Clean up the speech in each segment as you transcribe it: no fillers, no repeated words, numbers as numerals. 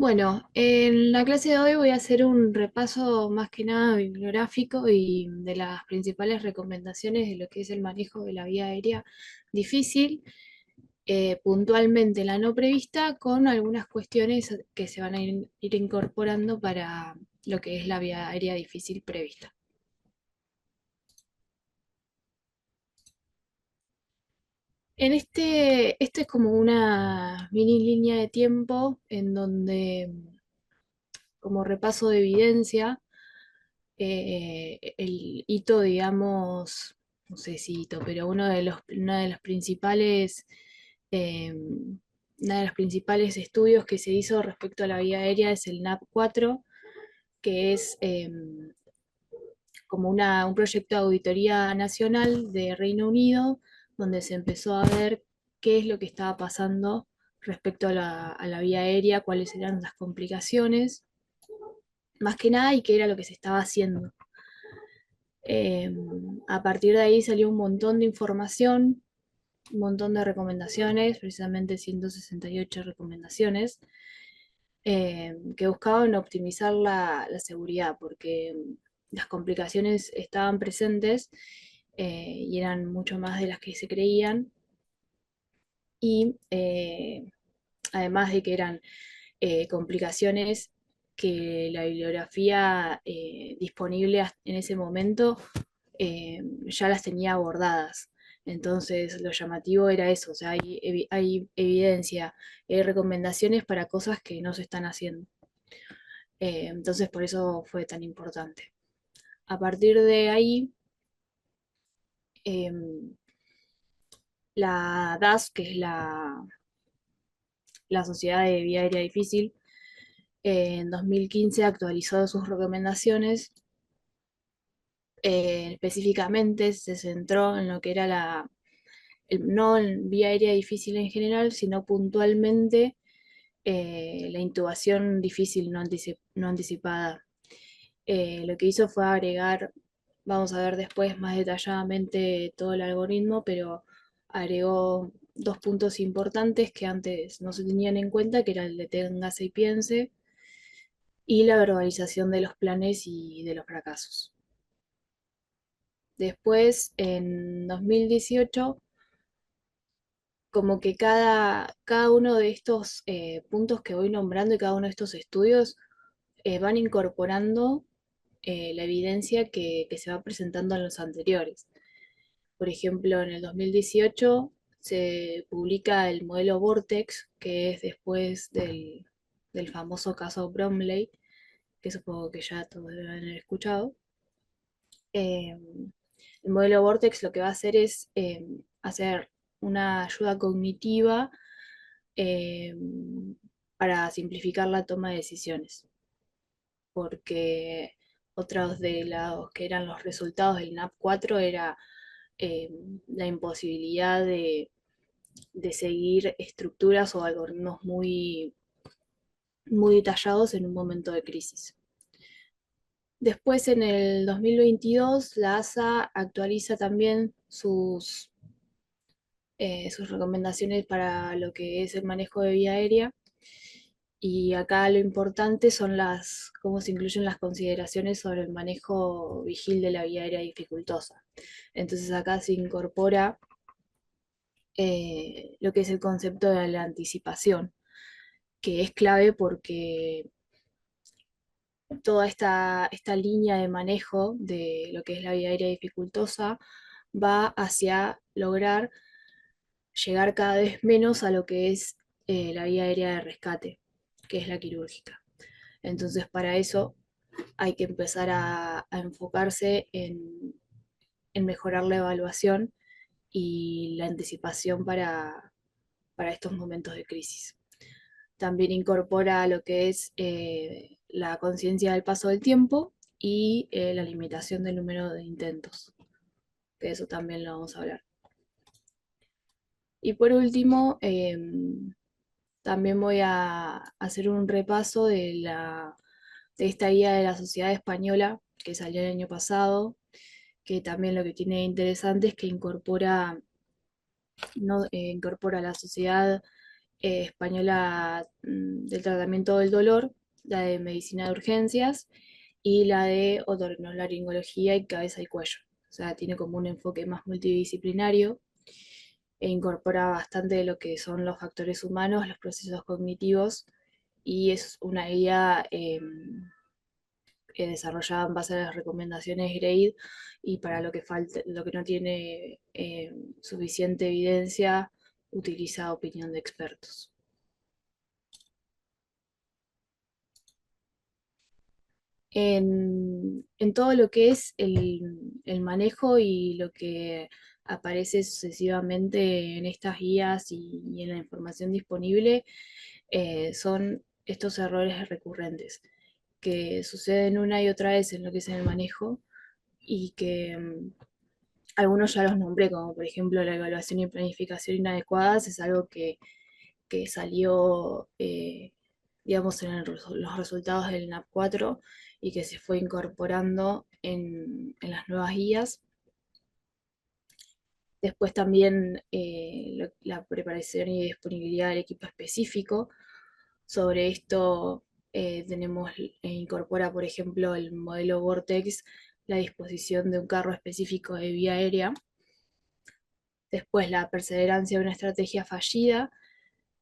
Bueno, en la clase de hoy voy a hacer un repaso más que nada bibliográfico y de las principales recomendaciones de lo que es el manejo de la vía aérea difícil, puntualmente la no prevista, con algunas cuestiones que se van a ir incorporando para lo que es la vía aérea difícil prevista. Este es como una mini línea de tiempo en donde, como repaso de evidencia, el hito, digamos, no sé si hito, pero una de los principales, eh, una de los principales estudios que se hizo respecto a la vía aérea es el NAP 4, que es como un proyecto de auditoría nacional de Reino Unido, donde se empezó a ver qué es lo que estaba pasando respecto a la vía aérea, cuáles eran las complicaciones, más que nada, y qué era lo que se estaba haciendo. Eh, a partir de ahí salió un montón de información, un montón de recomendaciones, precisamente 168 recomendaciones, que buscaban optimizar la seguridad, porque las complicaciones estaban presentes, y eran mucho más de las que se creían, y además de que eran complicaciones que la bibliografía disponible en ese momento ya las tenía abordadas. Entonces, lo llamativo era eso, o sea, hay evidencia, hay recomendaciones para cosas que no se están haciendo. Entonces, por eso fue tan importante. A partir de ahí, eh, la DAS, que es la Sociedad de Vía Aérea Difícil, en 2015 actualizó sus recomendaciones. Específicamente se centró en lo que era no en vía aérea difícil en general, sino puntualmente la intubación difícil no anticipada. Lo que hizo fue agregar, vamos a ver después más detalladamente todo el algoritmo, pero agregó dos puntos importantes que antes no se tenían en cuenta, que era el de téngase y piense, y la verbalización de los planes y de los fracasos. Después, en 2018, como que cada uno de estos puntos que voy nombrando y cada uno de estos estudios van incorporando la evidencia que se va presentando en los anteriores. Por ejemplo, en el 2018 se publica el modelo Vortex, que es después del famoso caso Bromley, que supongo que ya todos deben haber escuchado. Eh, el modelo Vortex lo que va a hacer es hacer una ayuda cognitiva eh, para simplificar la toma de decisiones, porque otros de los que eran los resultados del NAP 4 era eh, la imposibilidad de seguir estructuras o algoritmos muy detallados en un momento de crisis. Después, en el 2022, la ASA actualiza también sus recomendaciones para lo que es el manejo de vía aérea. Y acá lo importante son cómo se incluyen las consideraciones sobre el manejo vigil de la vía aérea dificultosa. Entonces acá se incorpora lo que es el concepto de la anticipación, que es clave porque toda esta línea de manejo de lo que es la vía aérea dificultosa va hacia lograr llegar cada vez menos a lo que es la vía aérea de rescate, que es la quirúrgica. Entonces, para eso hay que empezar a enfocarse en mejorar la evaluación y la anticipación para estos momentos de crisis. También incorpora lo que es la conciencia del paso del tiempo y la limitación del número de intentos, que eso también lo vamos a hablar. Y por último, también voy a hacer un repaso de esta guía de la Sociedad Española que salió el año pasado, que también lo que tiene interesante es que incorpora, no, incorpora a la sociedad española del tratamiento del dolor, la de medicina de urgencias y la de otorrinolaringología y cabeza y cuello. O sea, tiene como un enfoque más multidisciplinario e incorpora bastante de lo que son los factores humanos, los procesos cognitivos y es una guía desarrollada en base a las recomendaciones GRADE y para lo que falta, lo que no tiene suficiente evidencia, utiliza opinión de expertos. En todo lo que es el manejo y lo que aparece sucesivamente en estas guías y en la información disponible, son estos errores recurrentes que suceden una y otra vez en lo que es el manejo y que algunos ya los nombré, como por ejemplo la evaluación y planificación inadecuadas, es algo que salió, digamos, en los resultados del NAP 4 y que se fue incorporando en las nuevas guías. Después también la preparación y disponibilidad del equipo específico. Sobre esto tenemos, incorpora, por ejemplo, el modelo Vortex, la disposición de un carro específico de vía aérea. Después la perseverancia de una estrategia fallida.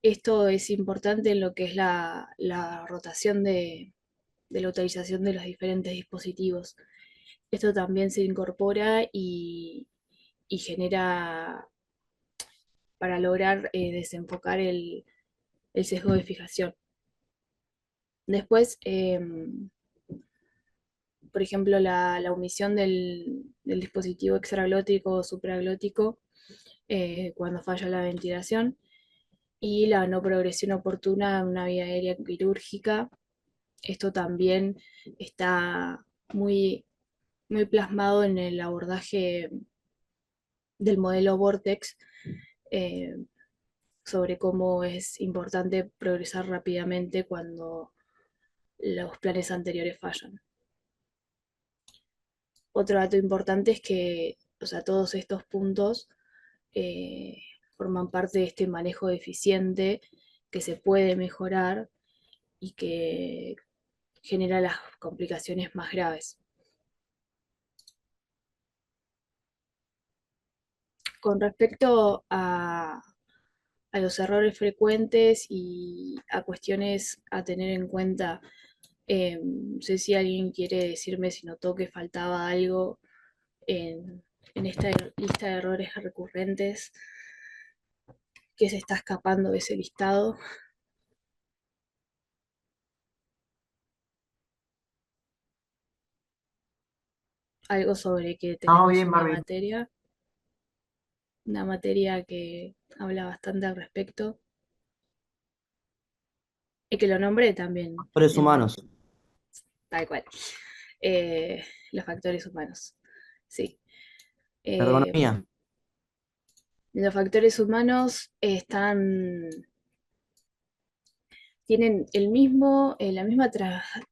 Esto es importante en lo que es la rotación de la utilización de los diferentes dispositivos. Esto también se incorpora y genera para lograr desenfocar el sesgo de fijación. Después, por ejemplo, la omisión del dispositivo extraglótico o supraglótico cuando falla la ventilación y la no progresión oportuna en una vía aérea quirúrgica. Esto también está muy, muy plasmado en el abordaje del modelo Vortex eh, sobre cómo es importante progresar rápidamente cuando los planes anteriores fallan. Otro dato importante es que, o sea, todos estos puntos eh, forman parte de este manejo eficiente que se puede mejorar y que genera las complicaciones más graves. Con respecto a los errores frecuentes y a cuestiones a tener en cuenta, no sé si alguien quiere decirme si notó que faltaba algo en esta lista de errores recurrentes que se está escapando de ese listado. Algo sobre que No, tenemos bien, Barbie. una materia que habla bastante al respecto y que lo nombré también Factores en humanos. tal cual. Eh, los factores humanos. Sí. Eh, Ergonomía. los factores humanos tienen la misma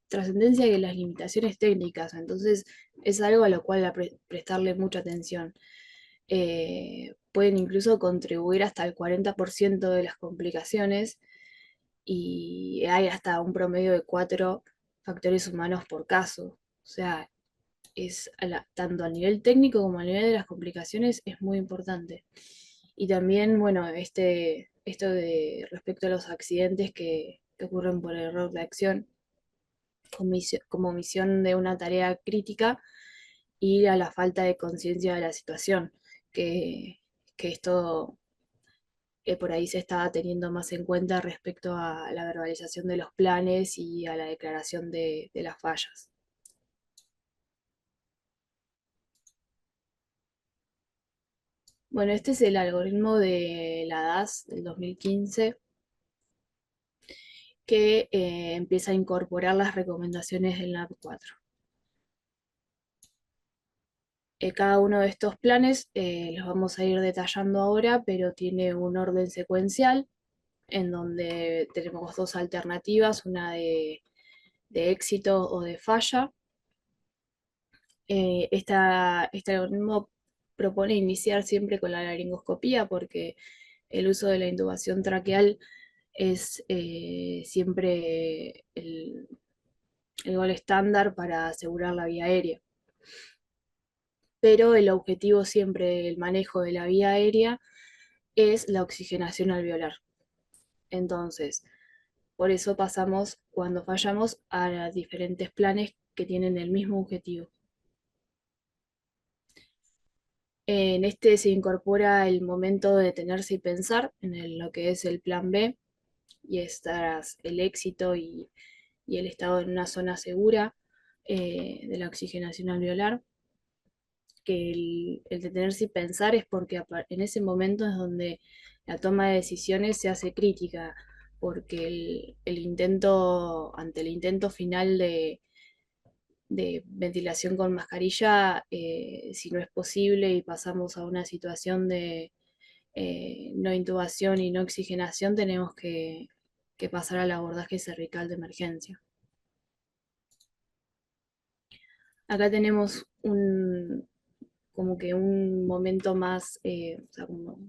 trascendencia que las limitaciones técnicas, entonces es algo a lo cual prestarle mucha atención. Pueden incluso contribuir hasta el 40% de las complicaciones y hay hasta un promedio de 4 factores humanos por caso. O sea, tanto a nivel técnico como a nivel de las complicaciones es muy importante. Y también, bueno, esto de respecto a los accidentes que ocurren por error de acción, como omisión de una tarea crítica y a la falta de conciencia de la situación, que, que esto por ahí se estaba teniendo más en cuenta respecto a la verbalización de los planes y a la declaración de las fallas. Bueno, este es el algoritmo de la DAS del 2015 que empieza a incorporar las recomendaciones del NAP 4. Cada uno de estos planes los vamos a ir detallando ahora, pero tiene un orden secuencial en donde tenemos dos alternativas, una de éxito o de falla. Este algoritmo propone iniciar siempre con la laringoscopía porque el uso de la intubación traqueal es siempre el gol estándar para asegurar la vía aérea. Pero el objetivo siempre del manejo de la vía aérea es la oxigenación alveolar. Entonces, por eso pasamos, cuando fallamos, a diferentes planes que tienen el mismo objetivo. En este se incorpora el momento de detenerse y pensar lo que es el plan B, y es tras el éxito y el estado en una zona segura de la oxigenación alveolar, que el detenerse y pensar es porque en ese momento es donde la toma de decisiones se hace crítica, porque ante el intento final de ventilación con mascarilla, si no es posible y pasamos a una situación de no intubación y no oxigenación, tenemos que pasar al abordaje cervical de emergencia. Acá tenemos como que un momento más, o sea, como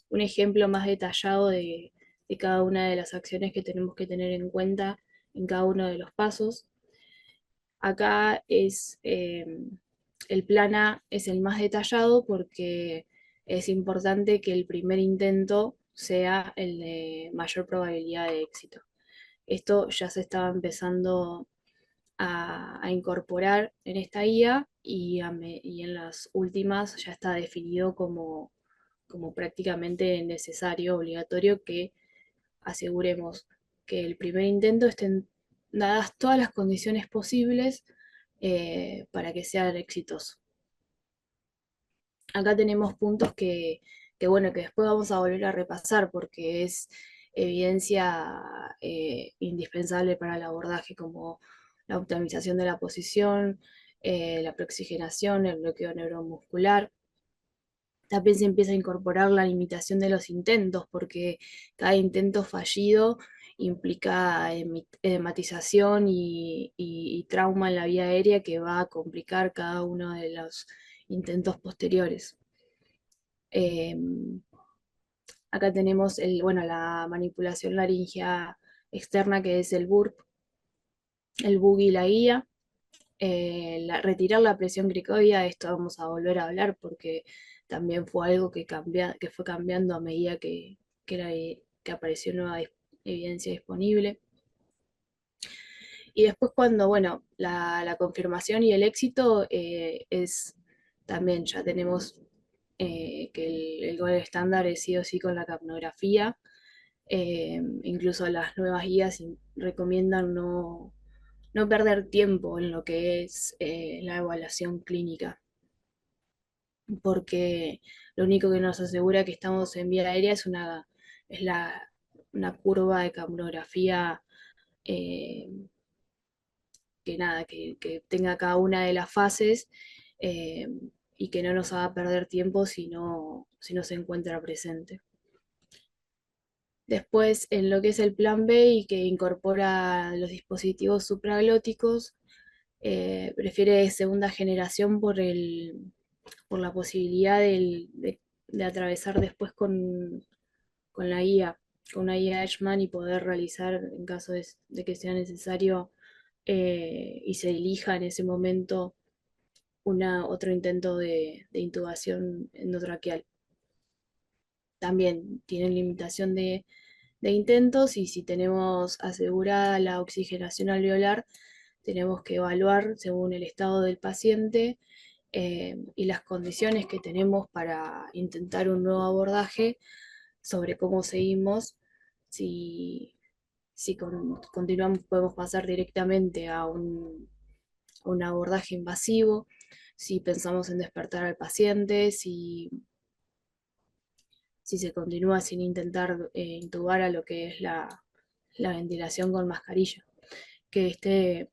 un ejemplo más detallado de cada una de las acciones que tenemos que tener en cuenta en cada uno de los pasos. Acá el plan A es el más detallado porque es importante que el primer intento sea el de mayor probabilidad de éxito. Esto ya se estaba empezando a incorporar en esta guía y en las últimas ya está definido como prácticamente necesario, obligatorio, que aseguremos que el primer intento estén dadas todas las condiciones posibles para que sea exitoso. Acá tenemos puntos bueno, que después vamos a volver a repasar porque es evidencia indispensable para el abordaje, como la optimización de la posición, la preoxigenación, el bloqueo neuromuscular. También se empieza a incorporar la limitación de los intentos, porque cada intento fallido implica edematización y trauma en la vía aérea que va a complicar cada uno de los intentos posteriores. Eh, Acá tenemos bueno, la manipulación laringea externa, que es el burp, el boogie y la guía. Retirar la presión cricoidea, esto vamos a volver a hablar porque también fue algo que fue cambiando a medida que apareció nueva evidencia disponible. Y después cuando, bueno, la confirmación y el éxito es también, ya tenemos que el gol estándar es sí o sí con la capnografía. Incluso las nuevas guías recomiendan no perder tiempo en lo que es la evaluación clínica, porque lo único que nos asegura que estamos en vía aérea es una curva de capnografía eh, que nada, que tenga cada una de las fases eh, y que no nos haga perder tiempo si no se encuentra presente. Después, en lo que es el plan B y que incorpora los dispositivos supraglóticos, prefiere segunda generación por la posibilidad de atravesar después con la guía, con una guía Edgeman y poder realizar, en caso de que sea necesario y se elija en ese momento, otro intento de intubación endotraqueal. También tienen limitación de intentos, y si tenemos asegurada la oxigenación alveolar, tenemos que evaluar según el estado del paciente y las condiciones que tenemos para intentar un nuevo abordaje sobre cómo seguimos, si, continuamos, podemos pasar directamente a un abordaje invasivo, si pensamos en despertar al paciente, si se continúa sin intentar intubar a lo que es la ventilación con mascarilla. Que este,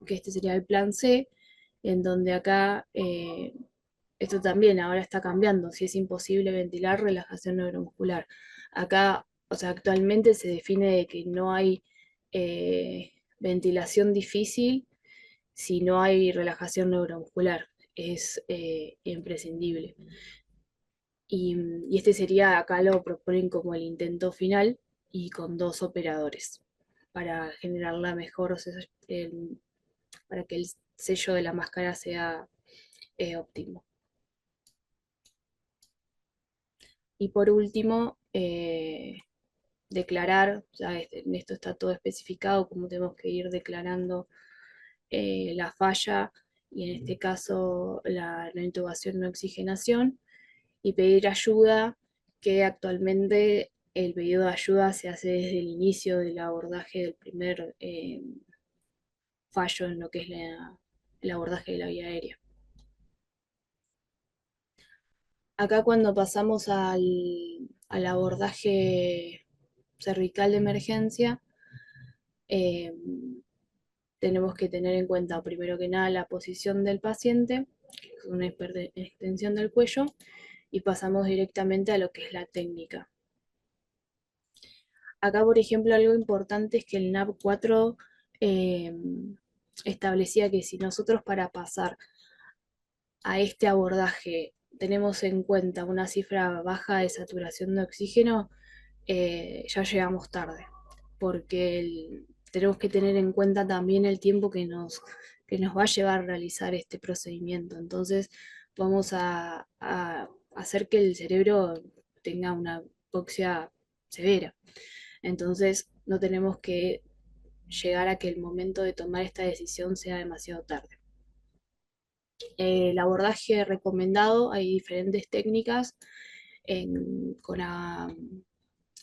que este sería el plan C, en donde acá esto también ahora está cambiando. Si es imposible ventilar, relajación neuromuscular. Acá, o sea, actualmente se define de que no hay ventilación difícil si no hay relajación neuromuscular. Es imprescindible. y este sería, acá lo proponen como el intento final y con dos operadores para generar la mejor, para que el sello de la máscara sea óptimo. Y por último, declarar, ya en esto está todo especificado, cómo tenemos que ir declarando la falla y en este caso la intubación no oxigenación y pedir ayuda, que actualmente el pedido de ayuda se hace desde el inicio del abordaje del primer fallo en lo que es el abordaje de la vía aérea. Acá cuando pasamos al abordaje cervical de emergencia, eh, tenemos que tener en cuenta primero que nada la posición del paciente, que es una extensión del cuello, y pasamos directamente a lo que es la técnica. Acá, por ejemplo, algo importante es que el NAP 4 eh, establecía que si nosotros para pasar a este abordaje tenemos en cuenta una cifra baja de saturación de oxígeno, ya llegamos tarde, porque tenemos que tener en cuenta también el tiempo que nos va a llevar a realizar este procedimiento. Entonces, vamos a hacer que el cerebro tenga una hipoxia severa. Entonces, no tenemos que llegar a que el momento de tomar esta decisión sea demasiado tarde. El abordaje recomendado, hay diferentes técnicas con,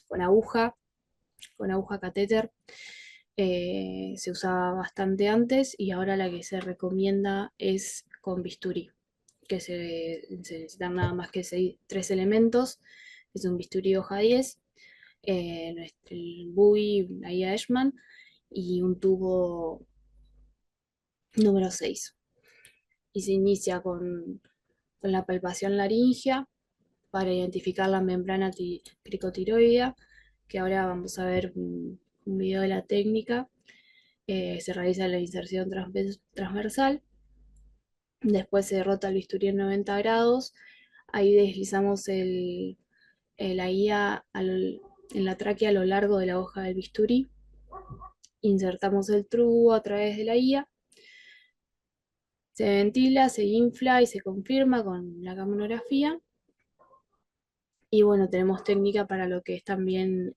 con aguja, con aguja catéter. Se usaba bastante antes y ahora la que se recomienda es con bisturí, que se necesitan nada más que tres elementos, es un bisturí hoja 10, el Bowie, la guía Ashman y un tubo número 6. Y se inicia con la palpación laringea para identificar la membrana cricotiroidea, que ahora vamos a ver un video de la técnica. Se realiza la inserción transversal, después se rota el bisturí en 90 grados, ahí deslizamos la guía en la tráquea a lo largo de la hoja del bisturí, insertamos el tubo a través de la guía, se ventila, se infla y se confirma con la capnografía. Y bueno, tenemos técnica para lo que es también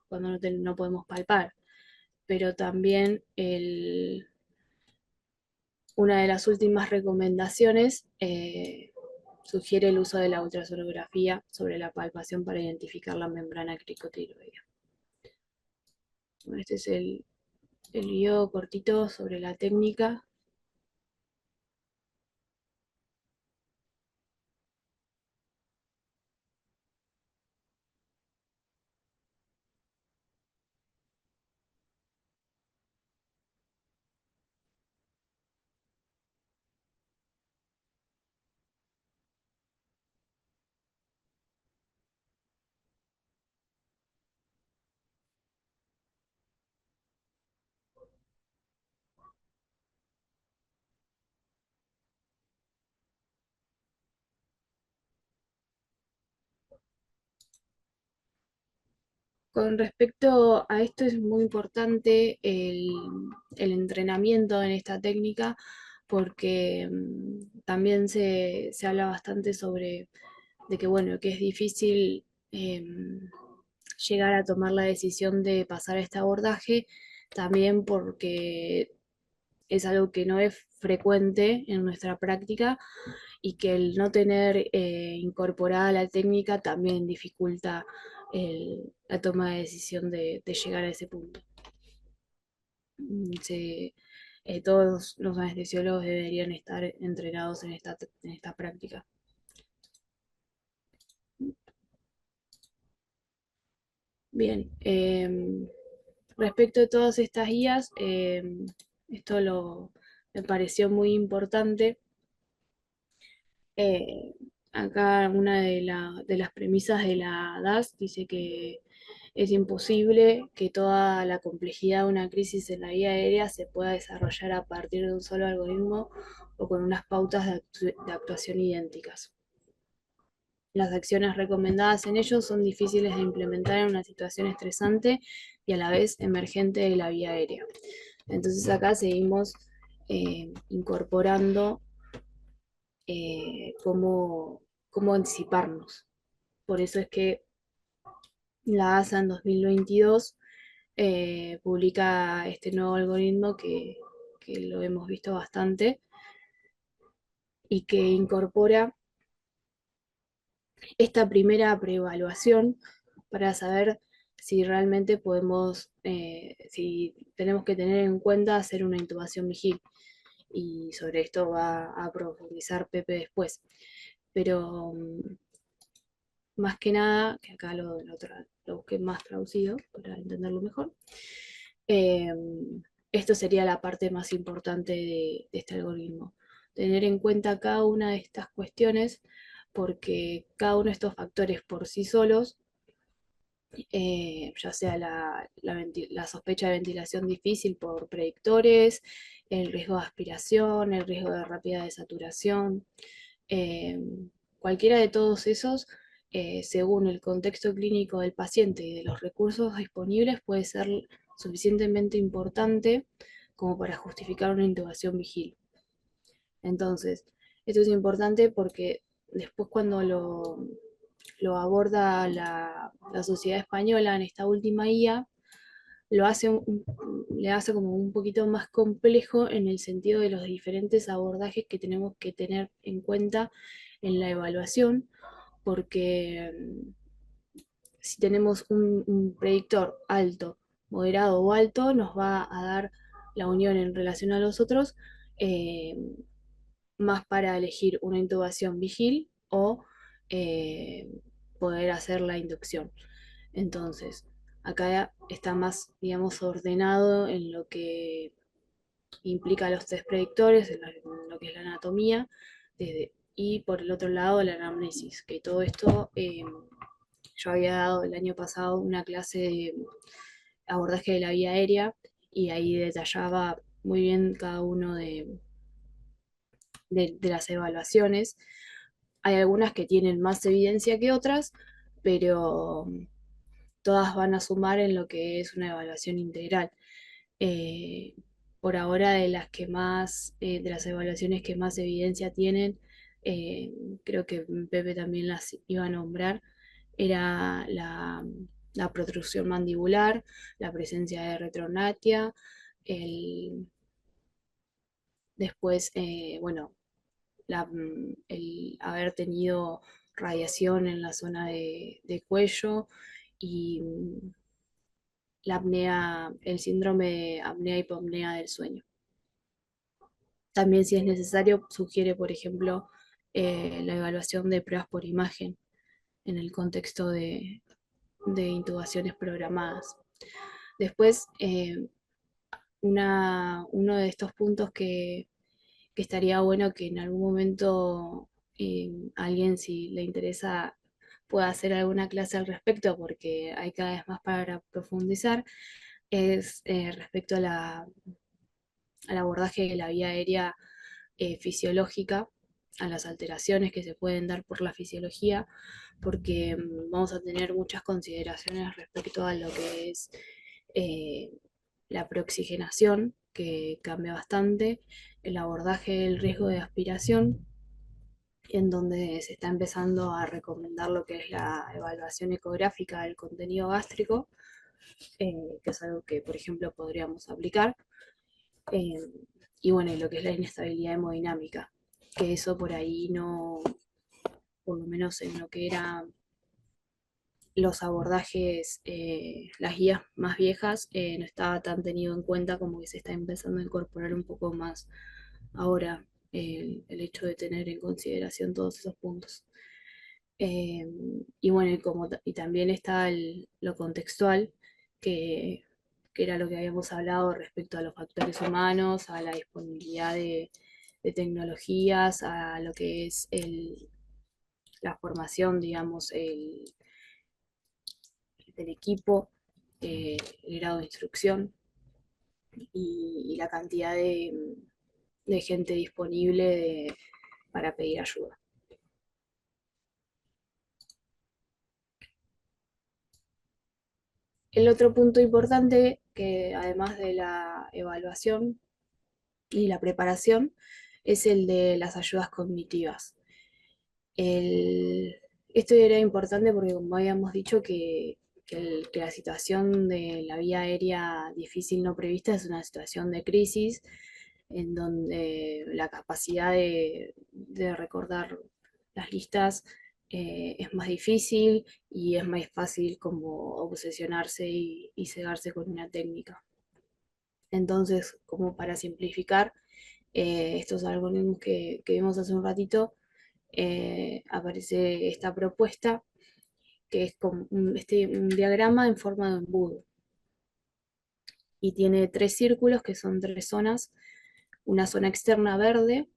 cuando no podemos palpar, pero también una de las últimas recomendaciones sugiere el uso de la ultrasonografía sobre la palpación para identificar la membrana cricotiroidea. Bueno, este es el video cortito sobre la técnica. Con respecto a esto es muy importante el entrenamiento en esta técnica porque también se habla bastante sobre de que, bueno, que es difícil llegar a tomar la decisión de pasar a este abordaje, también porque es algo que no es frecuente en nuestra práctica y que el no tener incorporada la técnica también dificulta la toma de decisión de llegar a ese punto. Todos los anestesiólogos deberían estar entrenados en esta práctica. Bien, respecto de todas estas guías, esto me pareció muy importante. Eh, Acá una de las premisas de la DAS dice que es imposible que toda la complejidad de una crisis en la vía aérea se pueda desarrollar a partir de un solo algoritmo o con unas pautas de actuación idénticas. Las acciones recomendadas en ellos son difíciles de implementar en una situación estresante y a la vez emergente de la vía aérea. Entonces acá seguimos incorporando cómo anticiparnos. Por eso es que la ASA en 2022 publica este nuevo algoritmo que lo hemos visto bastante y que incorpora esta primera preevaluación para saber si realmente podemos, si tenemos que tener en cuenta hacer una intubación vigil. Y sobre esto va a profundizar Pepe después. Pero más que nada, que acá lo busqué más traducido para entenderlo mejor, eh, esto sería la parte más importante de este algoritmo. Tener en cuenta cada una de estas cuestiones porque cada uno de estos factores por sí solos, ya sea la sospecha de ventilación difícil por predictores, el riesgo de aspiración, el riesgo de rápida desaturación, eh, cualquiera de todos esos, según el contexto clínico del paciente y de los recursos disponibles, puede ser suficientemente importante como para justificar una intubación vigil. Entonces, esto es importante porque después cuando lo aborda la sociedad española en esta última guía, le hace como un poquito más complejo en el sentido de los diferentes abordajes que tenemos que tener en cuenta en la evaluación, porque si tenemos un predictor alto, moderado o alto, nos va a dar la unión en relación a los otros, eh, más para elegir una intubación vigil o eh, poder hacer la inducción. Entonces, acá está más, digamos, ordenado en lo que implica los test predictores, en lo que es la anatomía, y por el otro lado la anamnesis, que todo esto yo había dado el año pasado una clase de abordaje de la vía aérea y ahí detallaba muy bien cada uno de las evaluaciones. Hay algunas que tienen más evidencia que otras, pero todas van a sumar en lo que es una evaluación integral. Eh, por ahora, de las evaluaciones que más evidencia tienen, eh, creo que Pepe también las iba a nombrar, era la protrusión mandibular, la presencia de retronatia, el, después, bueno, el haber tenido radiación en la zona de cuello y la apnea, el síndrome de apnea-hipopnea del sueño. También, si es necesario, sugiere, por ejemplo, la evaluación de pruebas por imagen en el contexto de intubaciones programadas. Después, uno de estos puntos que estaría bueno que en algún momento alguien, si le interesa, pueda hacer alguna clase al respecto, porque hay cada vez más para profundizar, es respecto al abordaje de la vía aérea fisiológica, a las alteraciones que se pueden dar por la fisiología, porque vamos a tener muchas consideraciones respecto a lo que es eh, la preoxigenación, que cambia bastante, el abordaje del riesgo de aspiración, en donde se está empezando a recomendar lo que es la evaluación ecográfica del contenido gástrico, que es algo que, por ejemplo, podríamos aplicar. Eh, y bueno, y lo que es la inestabilidad hemodinámica, que eso por ahí no, por lo menos en lo que era los abordajes, las guías más viejas, no estaba tan tenido en cuenta, como que se está empezando a incorporar un poco más ahora el hecho de tener en consideración todos esos puntos. Eh, y bueno, y también está lo contextual, que, que era lo que habíamos hablado respecto a los factores humanos, a la disponibilidad de tecnologías, a lo que es la formación, digamos, del equipo, el grado de instrucción y la cantidad de gente disponible para pedir ayuda. El otro punto importante, que además de la evaluación y la preparación, es el de las ayudas cognitivas. El- Esto era importante porque, como habíamos dicho, que la situación de la vía aérea difícil no prevista es una situación de crisis en donde la capacidad de recordar las listas es más difícil y es más fácil como obsesionarse y cegarse con una técnica. Entonces, como para simplificar, estos algoritmos que vimos hace un ratito, aparece esta propuesta que es como un diagrama en forma de embudo y tiene tres círculos que son tres zonas, una zona externa verde,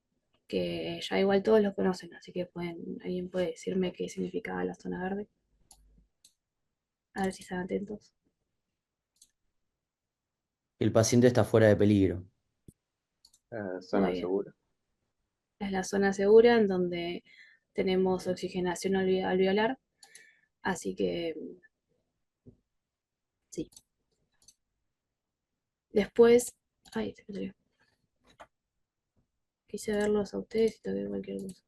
que ya igual todos lo conocen, así que alguien puede decirme qué significaba la zona verde, a ver si están atentos. El paciente está fuera de peligro. Muy Zona bien, segura. es la zona segura en donde tenemos oxigenación alveolar, así que sí. Después, ay, se me salió. Quise verlos a ustedes y toqué cualquier cosa.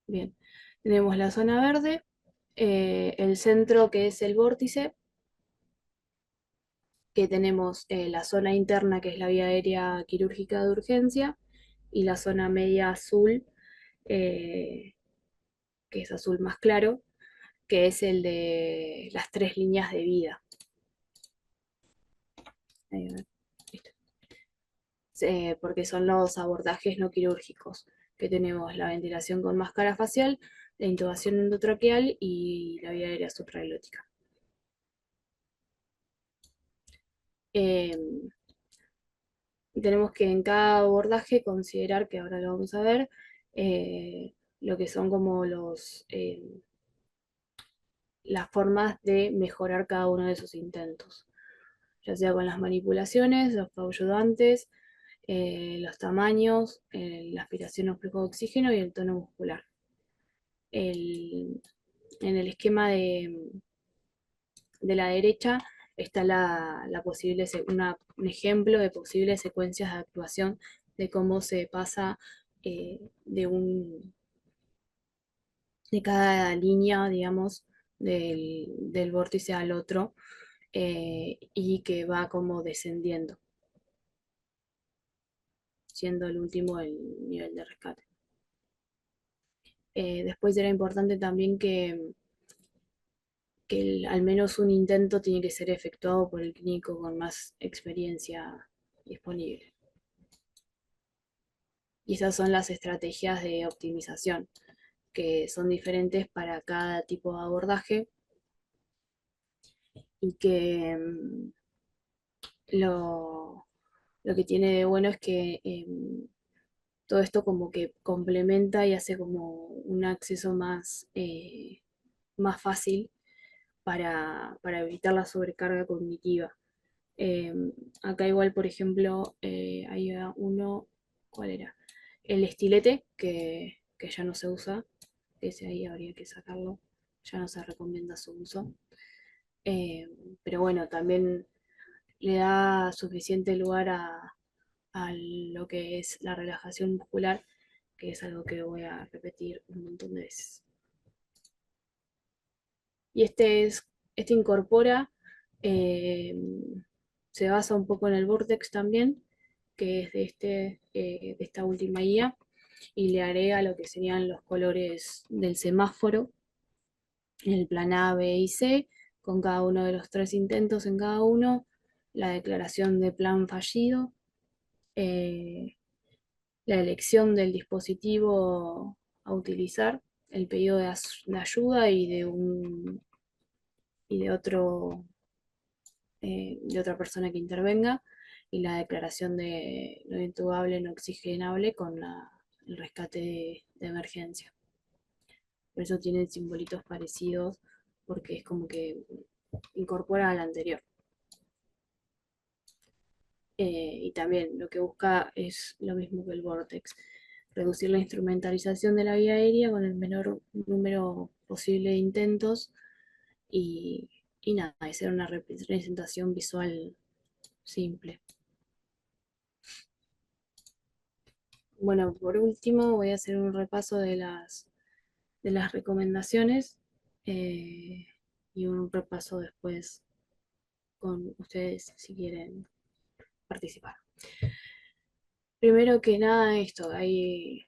Bien, tenemos la zona verde, el centro que es el vórtice, que tenemos la zona interna que es la vía aérea quirúrgica de urgencia y la zona media azul, eh, que es azul más claro, que es el de las tres líneas de vida. Ahí va, listo. Porque son los abordajes no quirúrgicos, que tenemos la ventilación con máscara facial, la intubación endotraqueal y la vía aérea supraglótica. Eh, Tenemos que en cada abordaje considerar, que ahora lo vamos a ver, lo que son como las formas de mejorar cada uno de esos intentos, ya sea con las manipulaciones, los coayudantes, los tamaños, la aspiración o flujo de oxígeno y el tono muscular. El- en el esquema de la derecha está la posible, un ejemplo de posibles secuencias de actuación de cómo se pasa de cada línea, digamos, del vórtice al otro, y que va como descendiendo, siendo el último el nivel de rescate. Después era importante también que al menos un intento tiene que ser efectuado por el clínico con más experiencia disponible. Y esas son las estrategias de optimización, que son diferentes para cada tipo de abordaje y que lo que tiene de bueno es que todo esto como que complementa y hace como un acceso más fácil para evitar la sobrecarga cognitiva. Eh, Acá igual, por ejemplo, hay uno, ¿cuál era? El estilete, que ya no se usa, ese ahí habría que sacarlo, ya no se recomienda su uso. Eh, pero bueno, también le da suficiente lugar a lo que es la relajación muscular, que es algo que voy a repetir un montón de veces. Y este incorpora, eh, se basa un poco en el Vortex también, que es de esta última guía, y le agrega lo que serían los colores del semáforo en el plan A, B y C, con cada uno de los tres intentos en cada uno, la declaración de plan fallido, eh, la elección del dispositivo a utilizar, el pedido de ayuda y de otra persona que intervenga, y la declaración de no intubable, no oxigenable con el rescate de emergencia. Por eso tienen simbolitos parecidos, porque es como que incorpora al anterior. Y también lo que busca es lo mismo que el Vortex, reducir la instrumentalización de la vía aérea con el menor número posible de intentos y y nada, esa era una representación visual simple. Bueno, por último voy a hacer un repaso de las recomendaciones eh, y un repaso después con ustedes si quieren participar. Primero que nada, esto, hay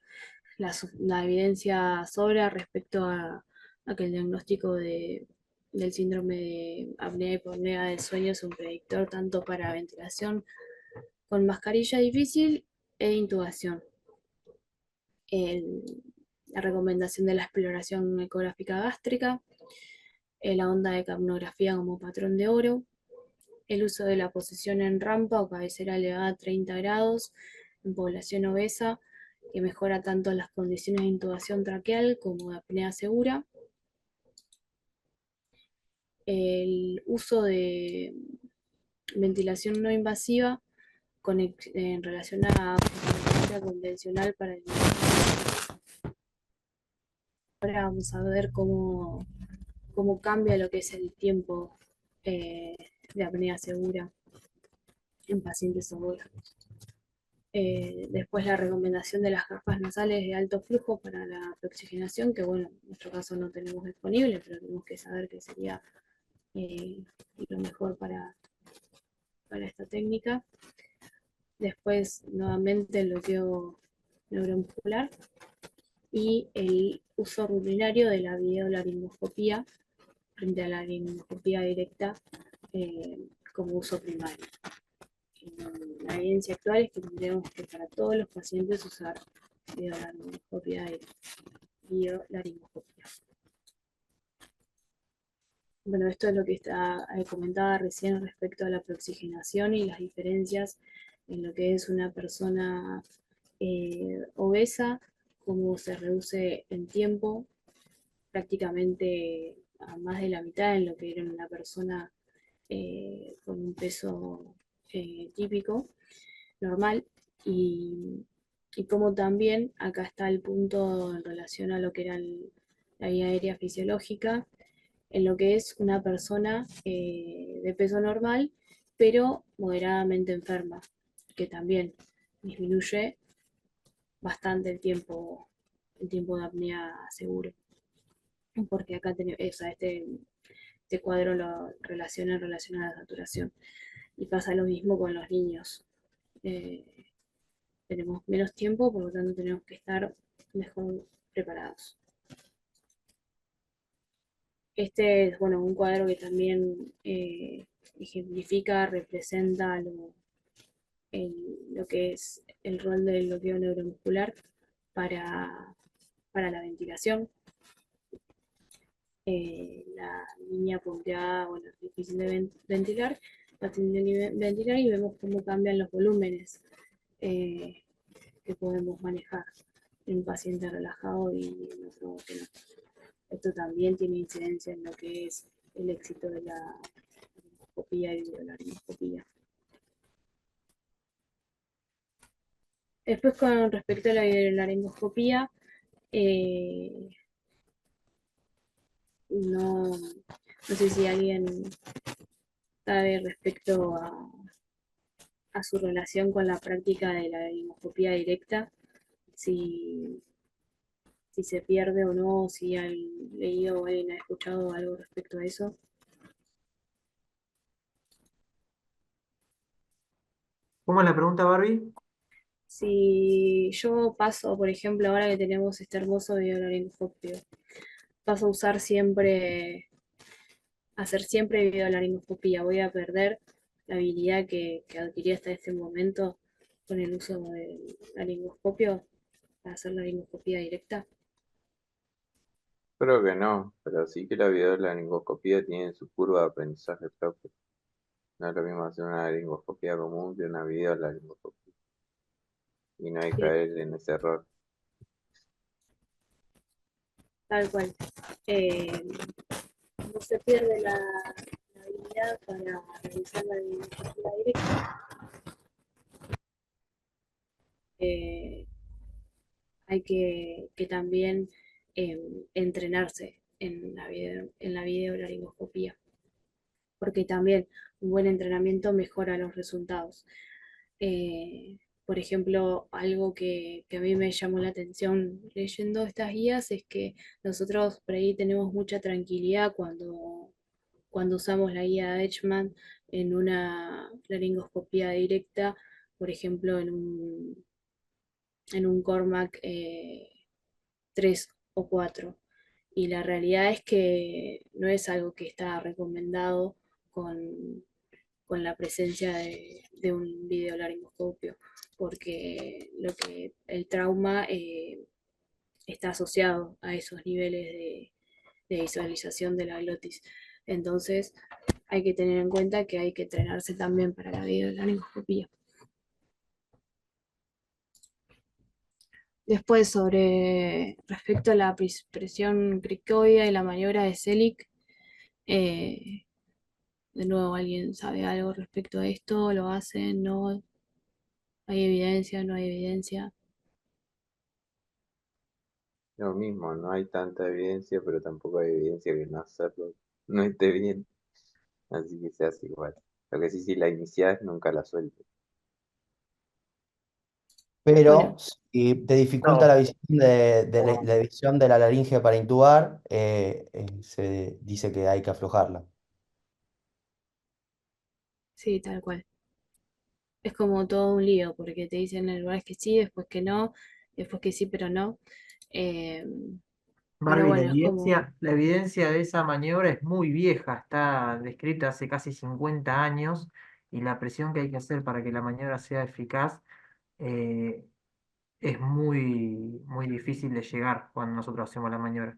la evidencia sobra respecto a que el diagnóstico del síndrome de apnea y hipopnea del sueño es un predictor tanto para ventilación con mascarilla difícil e intubación. El- la recomendación de la exploración ecográfica gástrica, la onda de capnografía como patrón de oro, el uso de la posición en rampa o cabecera elevada a 30 grados en población obesa, que mejora tanto las condiciones de intubación traqueal como de apnea segura, el uso de ventilación no invasiva en relación a la convencional para el. Ahora vamos a ver cómo cambia lo que es el tiempo eh, de apnea segura en pacientes obesos. Después la recomendación de las gafas nasales de alto flujo para la oxigenación, que bueno, en nuestro caso no tenemos disponible, pero tenemos que saber que sería eh, lo mejor para esta técnica. Después nuevamente el bloqueo neuromuscular y el uso rutinario de la videolaringoscopía frente a la laringoscopía directa como uso primario. La evidencia actual es que tendríamos que para todos los pacientes usar biolaringoscopia. Bueno, esto es lo que comentaba recién respecto a la prooxigenación y las diferencias en lo que es una persona obesa, cómo se reduce en tiempo, prácticamente a más de la mitad en lo que era una persona con un peso típico, normal, y como también acá está el punto en relación a lo que era la vía aérea fisiológica, en lo que es una persona de peso normal, pero moderadamente enferma, que también disminuye bastante el tiempo de apnea seguro, porque acá tenemos, este cuadro lo relaciona en relación a la saturación. Y pasa lo mismo con los niños. Eh, Tenemos menos tiempo, por lo tanto tenemos que estar mejor preparados. Este es bueno, un cuadro que también ejemplifica, representa lo que es el rol del bloqueo neuromuscular para, para la ventilación. La niña punteada, bueno, es difícil de ventilar, paciente de ventilar y vemos cómo cambian los volúmenes eh, que podemos manejar en un paciente relajado y en otro que no. Esto también tiene incidencia en lo que es el éxito de la laringoscopía y de la laringoscopía. Después, con respecto a la laringoscopía, eh, no sé si alguien sabe respecto a su relación con la práctica de la laringoscopía directa, si, si se pierde o no, si han leído o alguien ha escuchado algo respecto a eso. ¿Cómo es la pregunta, Barbie? Si yo paso, por ejemplo, ahora que tenemos este hermoso videolaringoscopio, paso a usar siempre, a hacer siempre videolaringoscopía, voy a perder la habilidad que adquirí hasta este momento con el uso del laringoscopio para hacer laringoscopía directa. Creo que no, pero sí que la videolaringoscopía tiene su curva de aprendizaje propio. No es lo mismo hacer una laringoscopía común que una videolaringoscopía. Y no hay que Sí, caer en ese error. tal cual. Eh, no se pierde la habilidad para realizar la laringoscopía directa. Eh, Hay que también entrenarse en la videolaringoscopía. porque también un buen entrenamiento mejora los resultados. Por ejemplo, algo que a mí me llamó la atención leyendo estas guías es que nosotros por ahí tenemos mucha tranquilidad cuando usamos la guía de Edgeman en una laringoscopía directa, por ejemplo, en un Cormac 3 o 4. Y la realidad es que no es algo que está recomendado con, con la presencia de un videolaringoscopio, porque el trauma está asociado a esos niveles de visualización de la glotis. Entonces, hay que tener en cuenta que hay que entrenarse también para la videolaringoscopía. Después, respecto a la presión cricoidea y la maniobra de Selig, eh, de nuevo, ¿alguien sabe algo respecto a esto? ¿Lo hacen? ¿No? ¿Hay evidencia? ¿No hay evidencia? Lo mismo, no hay tanta evidencia, pero tampoco hay evidencia que no hacerlo no esté bien, así que se hace igual. Lo que sí, si la iniciás, nunca la sueltes. Pero Bueno, si te dificulta la No. visión la visión de la laringe para intubar, se dice que hay que aflojarla. sí, tal cual. Es como todo un lío, porque te dicen en lugares que sí, después que no, después que sí, pero no. Eh, pero Barbie, bueno, es como, la evidencia de esa maniobra es muy vieja, está descrita hace casi 50 años y la presión que hay que hacer para que la maniobra sea eficaz eh, es muy difícil de llegar cuando nosotros hacemos la maniobra.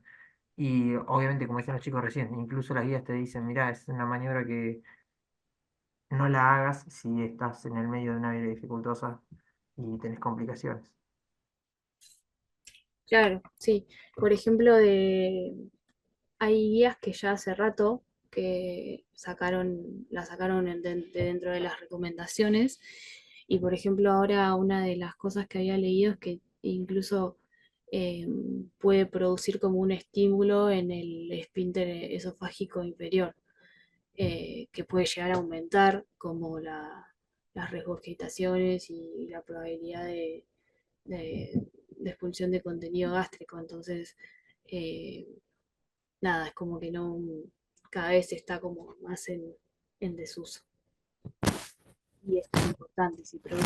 Y obviamente, como decían los chicos recién, incluso las guías te dicen, mira, es una maniobra que no la hagas si estás en el medio de una vida dificultosa y tenés complicaciones. claro, sí. Por ejemplo, hay guías que ya hace rato que la sacaron de dentro de las recomendaciones. Y por ejemplo, ahora una de las cosas que había leído es que incluso eh, puede producir como un estímulo en el esfínter esofágico inferior, que puede llegar a aumentar como las regurgitaciones y la probabilidad de expulsión de contenido gástrico. Entonces, eh, nada, es como que no, cada vez está como más en desuso. Y esto es importante, si produce